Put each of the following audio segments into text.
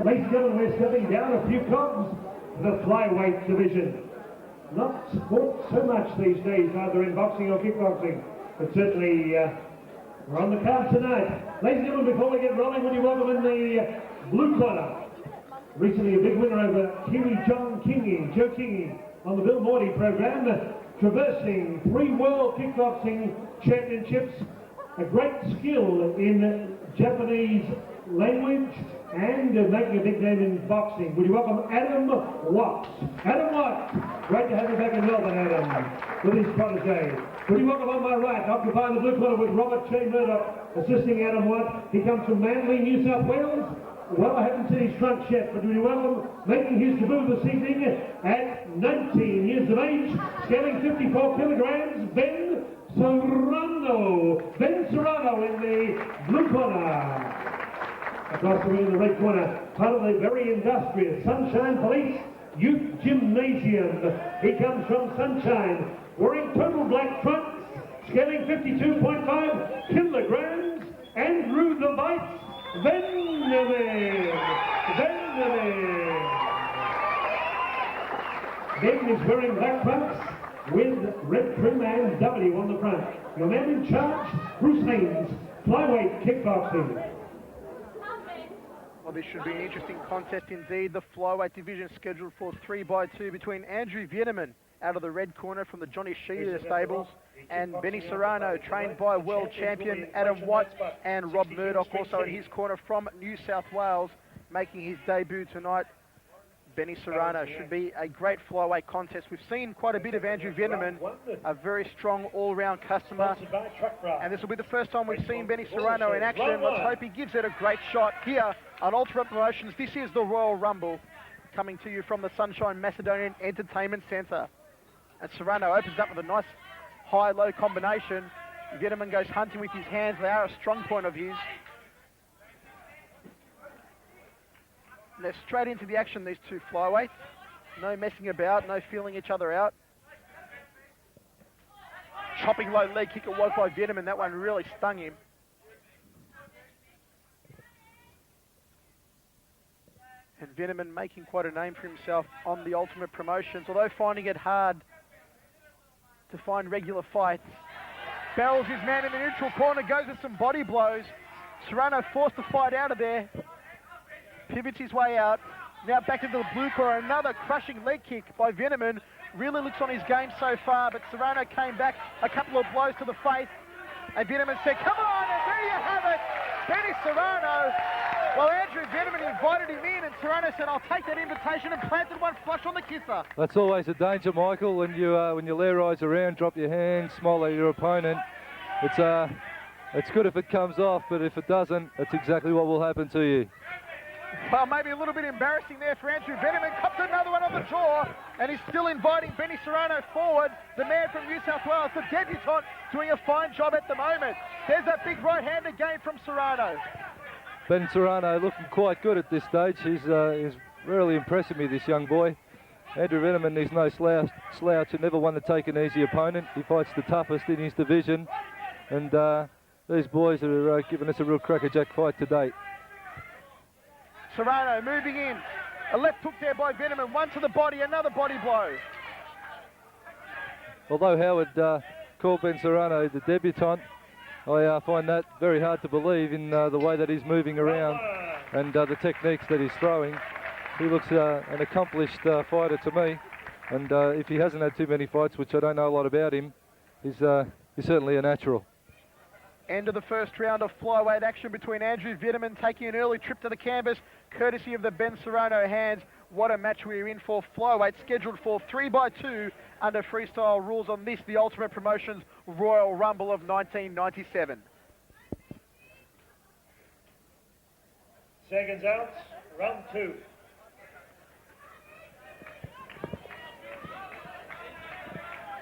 Ladies and gentlemen, we're stepping down a few cogs to the flyweight division. Not sport so much these days, either in boxing or kickboxing, but certainly we're on the card tonight. Ladies and gentlemen, before we get rolling, would you welcome in the blue corner, recently a big winner over Kiwi Joe Kingy, on the Bill Morty program, traversing 3 world kickboxing championships, a great skill in Japanese language, and making a big name in boxing. Would you welcome Adam Watts? Adam Watts, great to have you back in Melbourne, Adam, with his protege. Would you welcome on my right, occupying the blue corner with Robert J. Murdoch, assisting Adam Watts. He comes from Manly, New South Wales. Well, I haven't seen his trunk yet, but would you welcome, making his debut this evening at 19 years of age, scaling 54 kilograms, Ben Serranno. Ben Serranno in the blue corner. Across the ring in the red corner, part of the very industrious Sunshine Police Youth Gymnasium. He comes from Sunshine, wearing total black trunks, scaling 52.5 kilograms, Andrew the Vice Vienamin. Ben is wearing black trunks with red trim and W on the front. Your man in charge, Bruce Haynes, flyweight kickboxing. Well, this should be an interesting contest indeed. The flyweight division scheduled for 3x2 between Andrew Vienamin out of the red corner from the John Scida stables and Benny Serranno, trained by world champion Adam Watt, and Rob Murdoch also in his corner from New South Wales, making his debut tonight. Benny Serranno should be a great flyweight contest. We've seen quite a bit of Andrew Vienamin, a very strong all-round customer, and this will be the first time we've seen Benny Serranno in action. Let's hope he gives it a great shot here on Ultimate Promotions. This is the Royal Rumble, coming to you from the Sunshine Macedonian Entertainment Centre. And Serranno opens up with a nice high-low combination. Vienamin goes hunting with his hands. They are a strong point of his. They're straight into the action, these two flyweights. No messing about, no feeling each other out. Chopping low leg kick it was by Vienamin. That one really stung him. And Vienamin making quite a name for himself on the Ultimate Promotions, although finding it hard to find regular fights. Barrels his man in the neutral corner, goes with some body blows. Serranno forced the fight out of there. Pivots his way out. Now back into the blue corner. Another crushing leg kick by Vienamin. Really looks on his game so far, but Serranno came back a couple of blows to the face. And Vienamin said, come on, and there you have it. Benny Serranno. Well, Andrew Vienamin invited him in, and Serranno said, I'll take that invitation, and planted one flush on the kisser. That's always a danger, Michael, when you layer eyes around, drop your hands, smile at your opponent. It's good if it comes off, but if it doesn't, that's exactly what will happen to you. Well, maybe a little bit embarrassing there for Andrew Vienamin. Cops another one on the jaw, and he's still inviting Benny Serranno forward. The man from New South Wales, the debutant, doing a fine job at the moment. There's that big right-handed game from Serranno. Ben Serranno looking quite good at this stage. He's really impressing me, this young boy. Andrew Vienamin, he's no slouch and never one to take an easy opponent. He fights the toughest in his division, and these boys are giving us a real crackerjack fight to date. Serranno moving in. A left hook there by Vienamin. One to the body, another body blow. Although Howard called Ben Serranno the debutant, I find that very hard to believe in the way that he's moving around and the techniques that he's throwing. He looks an accomplished fighter to me, and if he hasn't had too many fights, which I don't know a lot about him, he's certainly a natural. End of the first round of flyweight action between Andrew Vienamin taking an early trip to the canvas, courtesy of the Ben Serranno hands. What a match we're in for flyweight, scheduled for 3x2 under freestyle rules on this, the Ultimate Promotions Royal Rumble of 1997. Seconds out, round 2.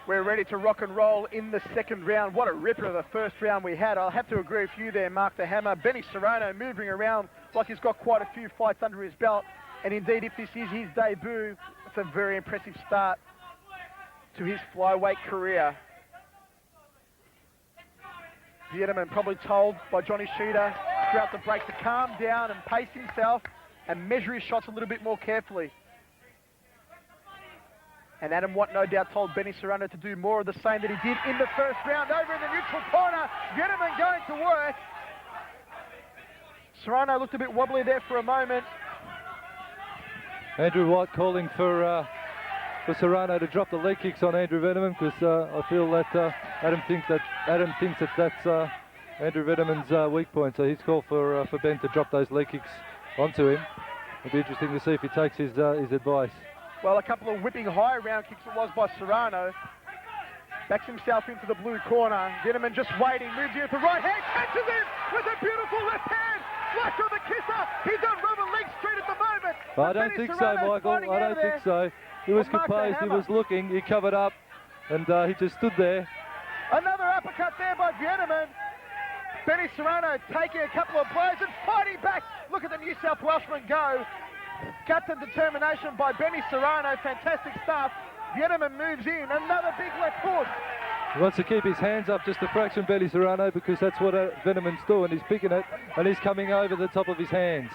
We're ready to rock and roll in the second round. What a ripper of the first round we had. I'll have to agree with you there, Mark the Hammer. Benny Serranno moving around like he's got quite a few fights under his belt. And indeed, if this is his debut, it's a very impressive start to his flyweight career. Vienamin probably told by Johnny Scida throughout the break to calm down and pace himself and measure his shots a little bit more carefully. And Adam Watt no doubt told Benny Serranno to do more of the same that he did in the first round. Over in the neutral corner, Vienamin going to work. Serranno looked a bit wobbly there for a moment. Andrew Watt calling for Serranno to drop the leg kicks on Andrew Vienamin, because I feel that Adam thinks that's Andrew Vienamin's weak point. So he's called for Ben to drop those leg kicks onto him. It'll be interesting to see if he takes his advice. Well, a couple of whipping high round kicks it was by Serranno. Backs himself into the blue corner. Vienamin just waiting, moves in with the right hand, catches him with a beautiful left hand. Flush of the kisser. He's on rubber leg straight at the moment. I don't think so, Michael. I don't think so. He was composed, he was looking, he covered up, and he just stood there. Another uppercut there by Vienamin. Benny Serranno taking a couple of blows and fighting back. Look at the New South Welshman go. Guts and determination by Benny Serranno. Fantastic stuff. Vienamin moves in. Another big left hook. He wants to keep his hands up just a fraction, Benny Serranno, because that's what Vienamin's doing. He's picking it, and he's coming over the top of his hands.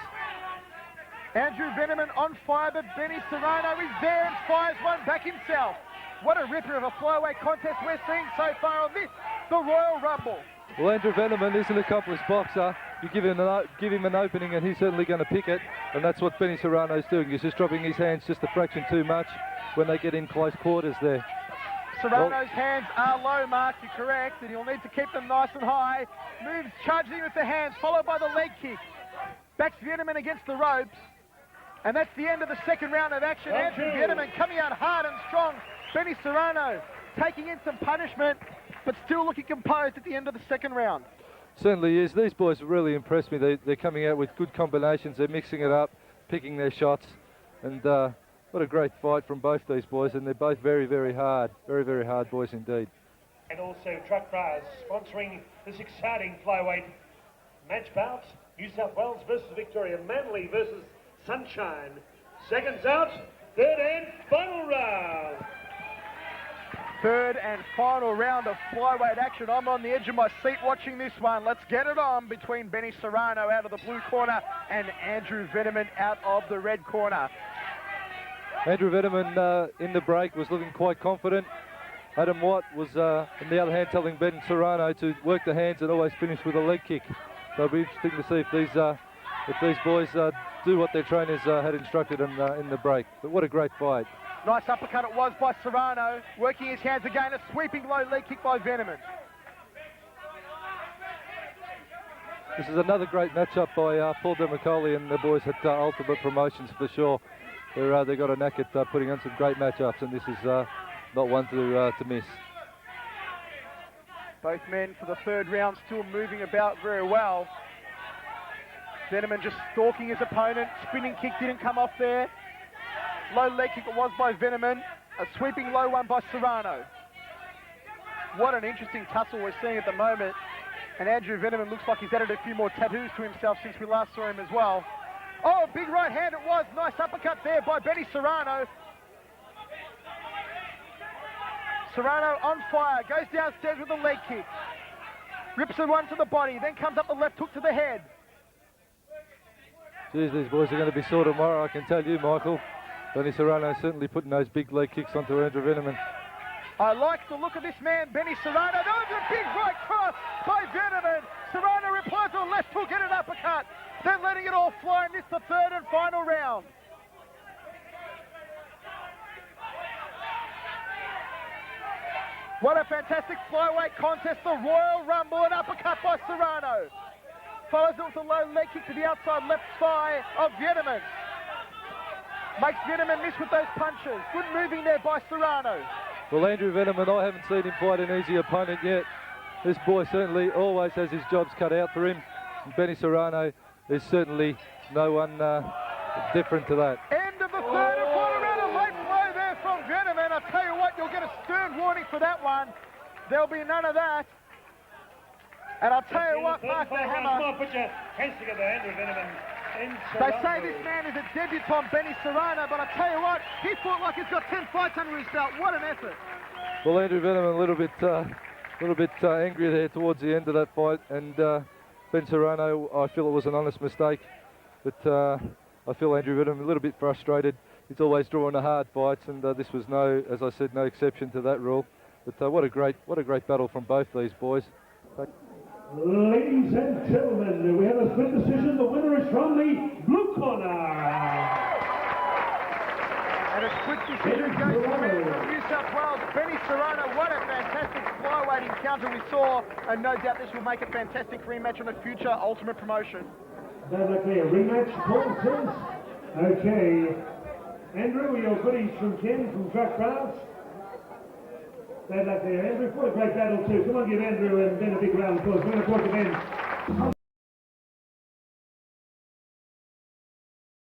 Andrew Vienamin on fire, but Benny Serranno is there and fires one back himself. What a ripper of a flyweight contest we're seeing so far on this, the Royal Rumble. Well, Andrew Vienamin is an accomplished boxer. You give him an opening and he's certainly going to pick it, and that's what Benny Serranno is doing. He's just dropping his hands just a fraction too much when they get in close quarters there. Serrano's hands are low, Mark, you're correct, and he'll need to keep them nice and high. Moves, charging with the hands, followed by the leg kick. Backs Vienamin against the ropes, and that's the end of the second round of action. Andrew Vienamin coming out hard and strong. Benny Serranno taking in some punishment, but still looking composed at the end of the second round. Certainly is. These boys really impressed me. They're coming out with good combinations. They're mixing it up, picking their shots, and what a great fight from both these boys. And they're both very, very hard boys indeed. And also Truck Bras sponsoring this exciting flyweight match bout. New South Wales versus Victoria, Manly versus Sunshine. Seconds out, third and final round. Third and final round of flyweight action. I'm on the edge of my seat watching this one. Let's get it on between Benny Serranno out of the blue corner and Andrew Vienamin out of the red corner. Andrew Vienamin in the break was looking quite confident. Adam Watt was, on the other hand, telling Ben Serranno to work the hands and always finish with a leg kick. So it'll be interesting to see if these boys do what their trainers had instructed them in the break. But what a great fight. Nice uppercut it was by Serranno, working his hands again, a sweeping low leg kick by Vienamin. This is another great matchup by Paul Demicoli and the boys at Ultimate Promotions for sure. They got a knack at putting on some great matchups, and this is not one to miss. Both men for the third round still moving about very well. Vienamin just stalking his opponent. Spinning kick didn't come off there. Low leg kick it was by Vienamin. A sweeping low one by Serranno. What an interesting tussle we're seeing at the moment. And Andrew Vienamin looks like he's added a few more tattoos to himself since we last saw him as well. Oh, big right hand it was. Nice uppercut there by Benny Serranno. Serranno on fire. Goes downstairs with a leg kick. Rips the one to the body. Then comes up the left hook to the head. Geez, these boys are going to be sore tomorrow, I can tell you, Michael. Benny Serranno certainly putting those big leg kicks onto Andrew Vienamin. I like the look of this man, Benny Serranno. That was a big right cross by Vienamin. Serranno replies to a left hook and an uppercut. Then letting it all fly in this the third and final round. What a fantastic flyweight contest, the Royal Rumble, an uppercut by Serranno. Follows it with a low leg kick to the outside left thigh of Vienamin. Makes Vienamin miss with those punches. Good moving there by Serranno. Well, Andrew Vienamin, I haven't seen him fight an easy opponent yet. This boy certainly always has his jobs cut out for him. And Benny Serranno is certainly no one different to that. End of the third and final round, a late blow there from Vienamin. I'll tell you what, you'll get a stern warning for that one. There'll be none of that. And I'll tell you what, Mark the Hammer. Come on, put your hands together, Andrew Vienamin. They say this man is a debutant, Benny Serranno, but I tell you what, he fought like he's got 10 fights under his belt. What an effort. Well, Andrew Vienamin a little bit angry there towards the end of that fight, and Ben Serranno, I feel it was an honest mistake, but I feel Andrew Vienamin a little bit frustrated. He's always drawing the hard fights, and this was as I said, no exception to that rule. But what a great battle from both these boys. Ladies and gentlemen, we have a split decision. The winner is from the blue corner. And a split decision goes to the man from New South Wales, Benny Serranno. What a fantastic flyweight encounter we saw, and no doubt this will make a fantastic rematch on a future Ultimate promotion. Sounds like a rematch, Paul says. Okay. Andrew, your goodies from Ken from Truck Bars. Bad luck there, Andrew. What a great battle too. Come on, give Andrew and Ben a big round of applause. We're going to talk to Ben.